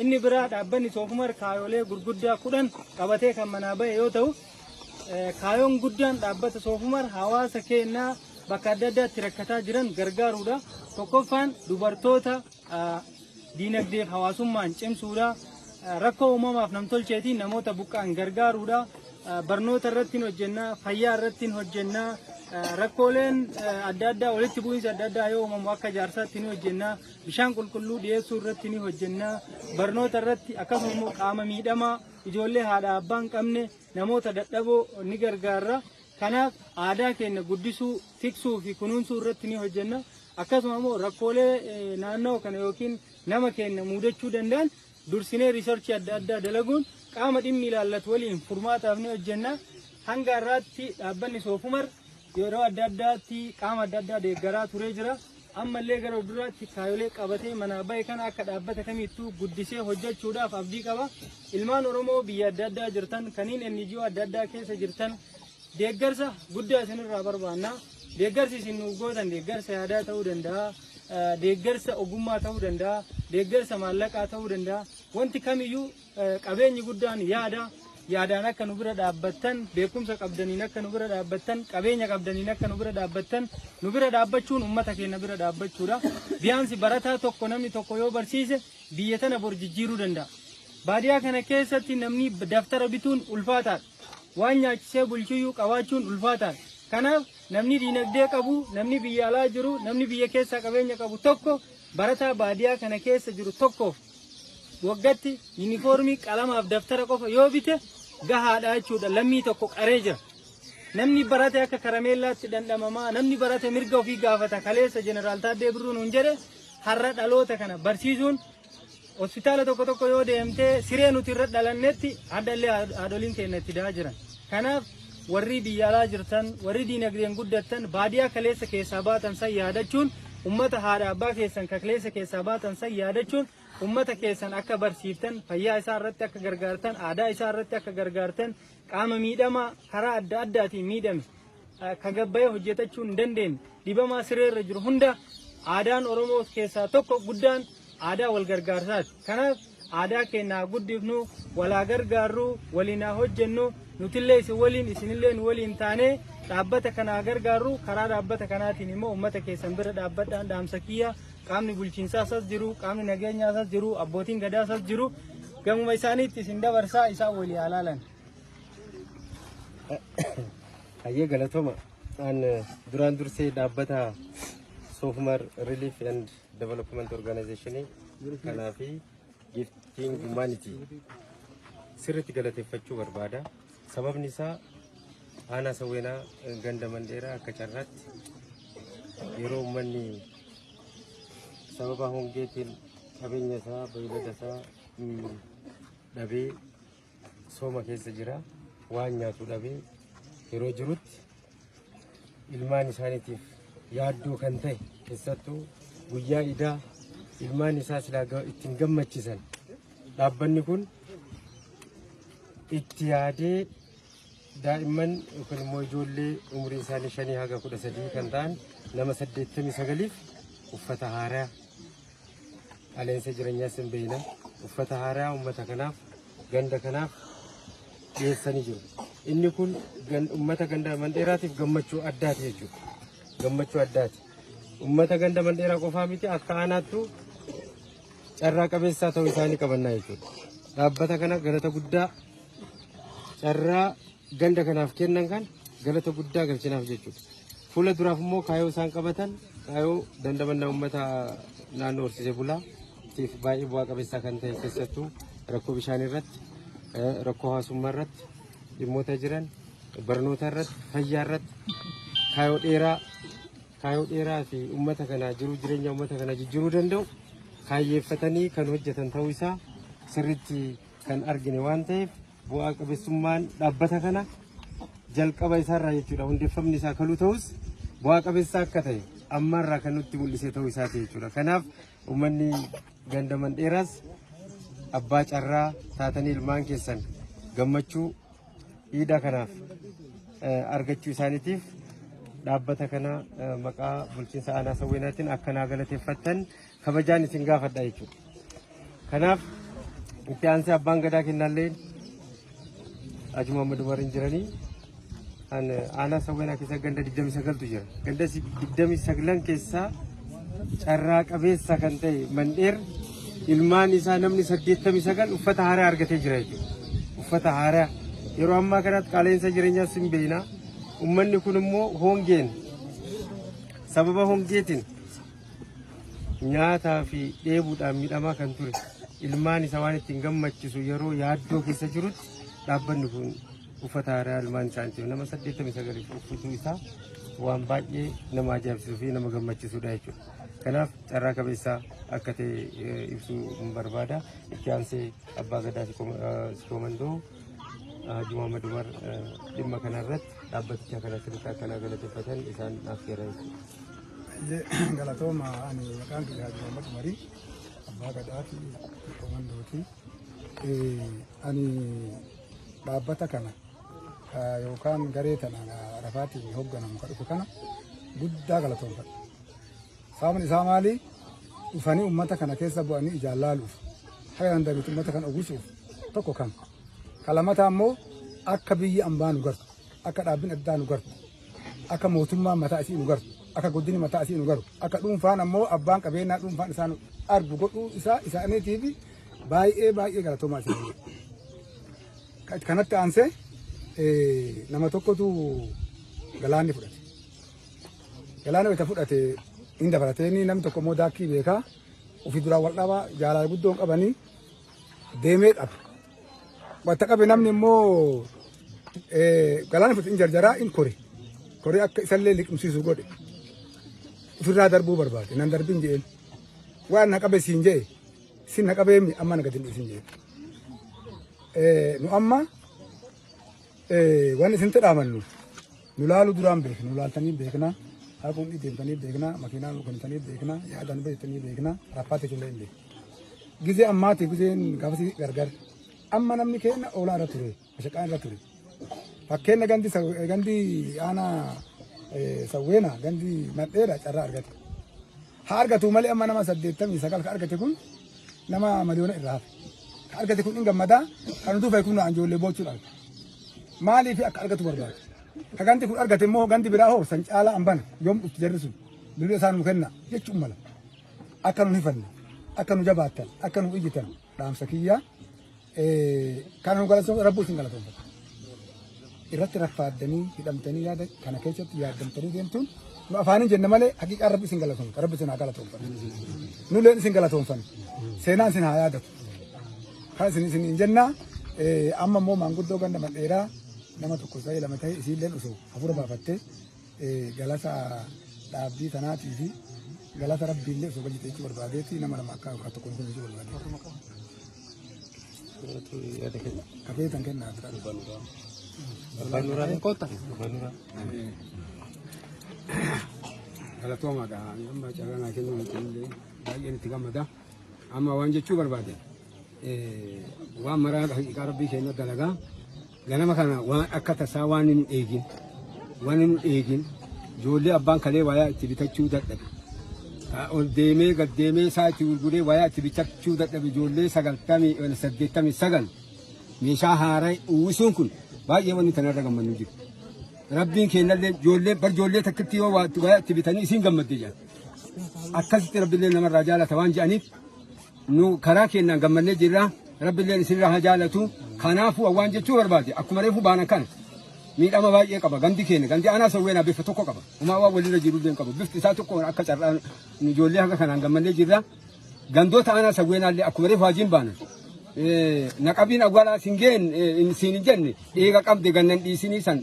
inni biraa dhaabbanni Soofumar kaayolee gurguddaa 10 qabatee kan manaa bahe yoo ta'u kaayoon guddaan dhaabbata Soofumar hawaasa keenyaa bakka adda addaatti rakkataa jiran gargaaruudha. Tokkoffaan dubartoota diinagdeef hawaasummaan cimsuudha. Rakkoo uumamaaf namtolcheetiin namoota buqqaan gargaaruudha. Barnoota irratti hojjennaa, fayyaa irratti hojjennaa, rakkooleen adda addaa walitti bu'iinsa adda addaa yoo uumamu akka jaarsaatti ni hojjennaa, bishaan qulqulluu dhiyeessuu irratti ni hojjennaa, barnoota irratti akkasumas immoo qaama miidhamaa, ijoollee haadha abbaa hin qabne, namoota dadhaboo ni gargaarra. Kanaaf aadaa keenya guddisuu, tiksuu fi kunuunsuu irratti ni hojjenna. Akkasumas immoo rakkoolee naannoo kana yookiin nama keenya mudachuu danda'an dursinee riisarchii adda addaa dalaguun qaama dhimmi ilaallatu waliin furmaataaf ni hojjenna. Hanga irraatti dhaabbanni Soofumar yeroo adda addaatti qaama adda addaa deeggaraa turee jira. Ammallee gara duraatti kaayolee qabatee manaa bahe kana akka dhaabbata kamittuu guddisee hojjechuudhaaf abdii qaba. Ilmaan Oromoo biyya adda addaa jirtan, kanneen NGO adda addaa keessa jirtan deeggarsa guddaa isinirraa barbaanna. Deeggarsi isin nuuf gootan deeggarsa yaadaa ta'uu danda'a, deeggarsa ogummaa ta'uu danda'a, deeggarsa maallaqaa ta'uu danda'a. Wanti kamiyyuu qabeenyi guddaan yaadaan akka nu bira dhaabbattan, beekumsa qabdaniin akka nu bira dhaabbattan, qabeenya qabdaniin akka nu bira dhaabbattan, nu bira dhaabbachuun uummata keenya bira dhaabbachuudha. Biyaansi barataa tokko namni tokko yoo barsiise biyya tana bor jijjiiruu danda'a. Baadiyyaa kana keessatti namni daftara bituun ulfaataadha. Waan nyaachisee bulchuyyuu qabaachuun ulfaataadha. Kanaaf namni diinagdee qabu, namni biyya alaa jiru, namni biyya keessa qabeenya qabu tokko barataa baadiyyaa kana keessa jiru tokkoof waggaatti yuunifoormii qalamaaf daftara qofa yoo bite gahaadha jechuudha. Lammii tokko qaree jira. Namni barate akka karameellaatti dhandhamamaa, namni barate mirga ofii gaafata kaleessa Jeneraal Taaddee Birruun hin jedhe har'a dhaloota kana barsiisuun hospitaala tokko yoo deemtee siree nuti irra dhalannetti addallee haadholiin keenya itti da'aa jiran. Kanaaf warri biyya alaa jirtan, warri diinagdeen guddattan, baadiyyaa kaleessa keessaa baatan san yaadachuun, ummata haadha abbaa keessan kaleessa keessaa baatan san yaadachuun, ummata keessan akka barsiiftan, fayyaa isaa irratti akka gargaartan, aadaa isaa irratti akka gargaartan, qaama miidhamaa karaa adda addaatiin miidhame kagabbayee hojjetachuu hin dandeenye, dhibamaa siree irra jiru hunda aadaan Oromoo keessaa tokko guddaan aadaa wal gargaarsaati. Kanaaf aadaa keenya guddifnu, walaa gargaarru, waliin hojjennu, nutillee isin waliin, isinillee nu waliin taanee dhaabbata kana gargaarru. Karaa dhaabbata kanaatiin immoo uummata keessan bira dhaabbadhaan dhaamsa kiyya. Qaamni bulchiinsaa isas jiru, qaamni nageenyaa isas jiru, abbootiin gadaa isas jiru. Gamuma isaaniitti isin dabarsaa isaan walii alaalan. Hayyee galatoma. An duraan dursee dhaabbata Soofumar Relief and Development Organization kanaafi Gifting Humanity sirriitti galateeffachuu barbaada. Sababni isaa aanaa Sawweenaa ganda Mandeeraa akka carraatti yeroo uummanni sababa hongeetiin qabeenya isaa, beeylada isaa dhabee sooma keessa jira, waan nyaatu dhabee yeroo jirutti ilmaan isaaniitiif yaaddoo kan ta'e keessattuu guyyaa idaa ilmaan isaa silaa ittiin gammachiisan dhaabbanni kun itti yaadee daa'imman yookaan immoo ijoollee umrii isaanii 5 haga 13 kan ta'an nama 89f uffata haaraa aleensa jireenyaas hin beekna uffata haaraa uummata kanaaf ganda kanaaf dhiyeessanii jiru. Inni kun uummata ganda Mandeeraatiif gammachuu addaati jechuudha. Gammachuu addaati. Uummata ganda Mandeeraa qofaa miti akka aanaattu carraa qabeessaa ta'uu isaanii qabannaa jechuudha. Dhaabbata kana galata guddaa carraa ganda kanaaf kennan kan galata guddaa galchinaaf jechuudha. Fuula duraaf immoo kaayoo isaan qabatan kaayoo dandamannaa uummata naannoo horsiisee bulaatiif baay'ee bu'aa qabeessaa kan ta'e keessattuu rakkoo bishaanii irratti, rakkoo hawaasummaa irratti, dhimmoota jiran barnoota irratti, fayyaa irratti kaayoo dheeraa fi uummata kana jireenya uummata kana jijjiiruu danda'u kaayyeeffatanii kan hojjetan ta'uu isaa sirriitti kan argine waan ta'eef bu'aa qabeessummaan dhaabbata kana jalqaba isaarraa jechuudha. Hundeeffamni isaa kaluu ta'us bu'aa qabeessaa akka ta'e ammarraa kan nutti mul'isee ta'uu isaati jechuudha. Kanaaf uummanni ganda Mandeeraas abbaa carraa taatanii ilmaan keessan gammachuu iidaa kanaaf argachuu isaaniitiif dhaabbata kana maqaa bulchiinsa aanaa Sawweenaatiin akkanaa galateeffattan kabajaan isin gaafadha jechuudha. Kanaaf itti aansee abbaan gadaa kennalleen Haji Muhammad Umar jiranii aanaa sawweenaa keessa ganda 29tu jira. Ganda 29 keessaa carraa qabeessa kan ta'e Mandheer ilmaan isaa namni 89 uffata haaraa argatee jira jechuudha. Uffata haaraa yeroo ammaa kanatti qaaleensa jireenyaa sin beekna. Uummanni kun immoo hongeen sababa hongeetiin nyaataa fi dheebuudhaan miidhamaa kan ture. Ilmaan isaa waan ittiin gammachiisu yeroo yaaddoo keessa jirutti dhaabbanni kun uffata haaraa ilmaan isaaniitiif nama 89 uffatu isaa waan baay'ee nama ajaa'ibsiisuu fi nama gammachiisudha jechuudha. Kanaaf carraa qabeessaa akka ta'e ibsuu barbaada. Itti aansee abbaa gadaa Sikomandoo Haji Muhammad Umar dhimma kanarratti dhaabbaticha kana sirriitti akkana galateeffatan isaan affeera jechuudha. Galatooma ani maqaan kiyya Haji Muhammad Umarii abbaa gadaa fi Sikomandooti. Ani dhaabbata kana yookaan garee tana rafaatiin hoogganamu kadhufu kana guddaa galatoomfadha. Sababni isaa maali? Dhufanii uummata kana keessa bu'anii ijaan laaluuf haga danda'anitti uummata kana uwwisuuf tokko kan. Kalamata ammoo akka biyyi ambaa nu gartu, akka dhaabbiin addaa nu gartu, akka mootummaan mataa isii nu gartu, akka guddinni mataa isii nu gartu, akka dhuunfaan ammoo abbaan qabeenyaa dhuunfaan isaa nu argu godhuu isaaniitiif baay'ee galatoomaa isin. Kanatti aansee nama tokkotu galaanni fudhate. Galaana wayita fudhate inni dabalatee namni tokko immoo daakkii beekaa ofii duraan wal dhabaa jaalala guddoon qabanii deemee dhabe. Wanta qabe namni immoo galaana fudhate inni jarjaraa inni kore akka isallee liqimsiisu godhe. Ofirraa darbuu barbaade nan darbiin je'een waan na qabe siin je'e sin na qabeemi amma na gadin isin je'e. Nu amma waan isin tadhaamannu nu laalu duraan beekna nu laaltanii beekna haquun deemtanii beekna makiinaa nu kennitanii beekna yaadaan beektanii beekna raffaate illee hin beekna. Gizee ammaati gizeen gaafasi gargar amma namni keenya oolaa irra ture mashaqaan irra ture. Fakkeenya gandi aanaa sawweena gandi madheera carraa argate. Haa argatu malee amma nama 89 ka argate kun nama miliyoona irraa hafe. Ka argate kun hin gammadaa kan nuti fayyadu kun ijoollee boochuudhaan. Maaliif akka argatu barbaada? Ka ganti kun argate immoo ganti biraa hoo san caalaa hambana yoom dhufti jarri sun bilbila isaan nu kenna jechuun mala. Akka nu hifanne akka nu jabaattan akka nu ijjitan dhaamsa kiyyaa kan nu galatoomfatu rabbuu isin galatoomfatu. Irratti raffaaddanii hidhamtanii yaada kana keessatti yaaddamtanii deemtuun nu afaaniin jenna malee haqiiqaa rabbi isin galatoomfatu rabbi isin haa galatoomfatu. Nulleen isin galatoomfannu seenaan isin haa yaadatu. Kan isin hin jennaa amma immoo maanguddoo ganda Mandheeraa nama tokko ta'ee lama ta'ee isiilleen osoo hafuura baafattee galata dhaabbii tanaatii fi galata rabbiillee osoo gadi ta'echuu barbaadeetti nama lama akka tokko kun jechuu barbaade. Kafeetan kennaa tura. Galatoomaadha. Amma carraa kennuu illee baay'een itti gammada. Amma waan jechuu barbaade waan maraa haqiiqaa rabbii keenya dalagaa ganama kana waan akka tasaa waan hin eegin ijoollee abbaan kalee wayaa itti bitachuu dadhabe. Ol deemee gad deemee isaa itti gurguree wayaa itti bitachuu dadhabe ijoollee 89 meeshaa haaraa uwwisuun kun baay'ee wanni tanarra gammannu jiru. Rabbiin keenyallee ijoollee takkitti yoo wayaa itti bitanii isiin gammadde jedhan. Akkasitti rabbiillee namarraa jaalata waan jedhaniif nu karaa keenyaan gammannee jirra. Rabbiillee isinirraa haa jaalatu. Kanaafuu waan jechuu barbaade akkuma reefu baana kana miidhama baay'ee qaba. Gandi keenya gandi aanaa sawweenaa bifa tokko qaba. Umaa waan walirra jirullee qaba. Bifti isaa tokko akka carraa ijoollee hanga kanaan gammannee jirra. Gandoota aanaa sawweenaallee akkuma reefu haajiin baana. Naqabiin awwaalaa singeen siin hin jenne eega qabde gannan dhiisinii san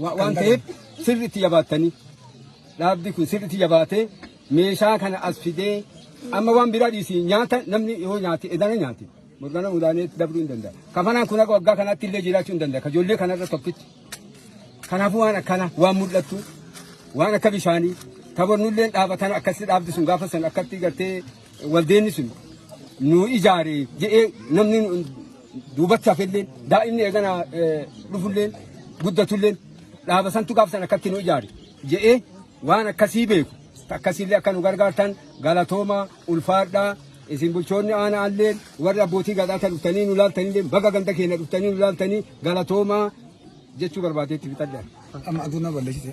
waan ta'eef sirriitti jabaattanii dhaabdi kun sirriitti jabaatee meeshaa kana as fidee amma waan biraa dhiisii nyaata namni yoo nyaate edana nyaate. Morgana mudaanee dabruu hin danda'a. Kafanaan kun akka waggaa kanaatti illee jiraachuu hin danda'a. Kajoollee kanarra tokkitti. Kanaafuu waan akkana waan mul'attu waan akka bishaanii taphannullee dhaabatan akkasii dhaabdi sun gaafa san akkatti gartee waldeenni sun nu ijaare jedhee namni duubatti hafillee daa'imni eegana dhufullee guddatullee dhaaba santu gaafa san akkatti nu ijaare jedhee waan akkasii beeku akkasiillee akka nu gargaartan galatooma ulfaadhaa isin bulchoonni aanaa illee warri abbootii gadaa kan dhuftanii nu laaltanii illee baga ganda keenya dhuftanii nu laaltanii galatoomaa jechuu barbaadeetti fixadha. Amma aduun na balleessite.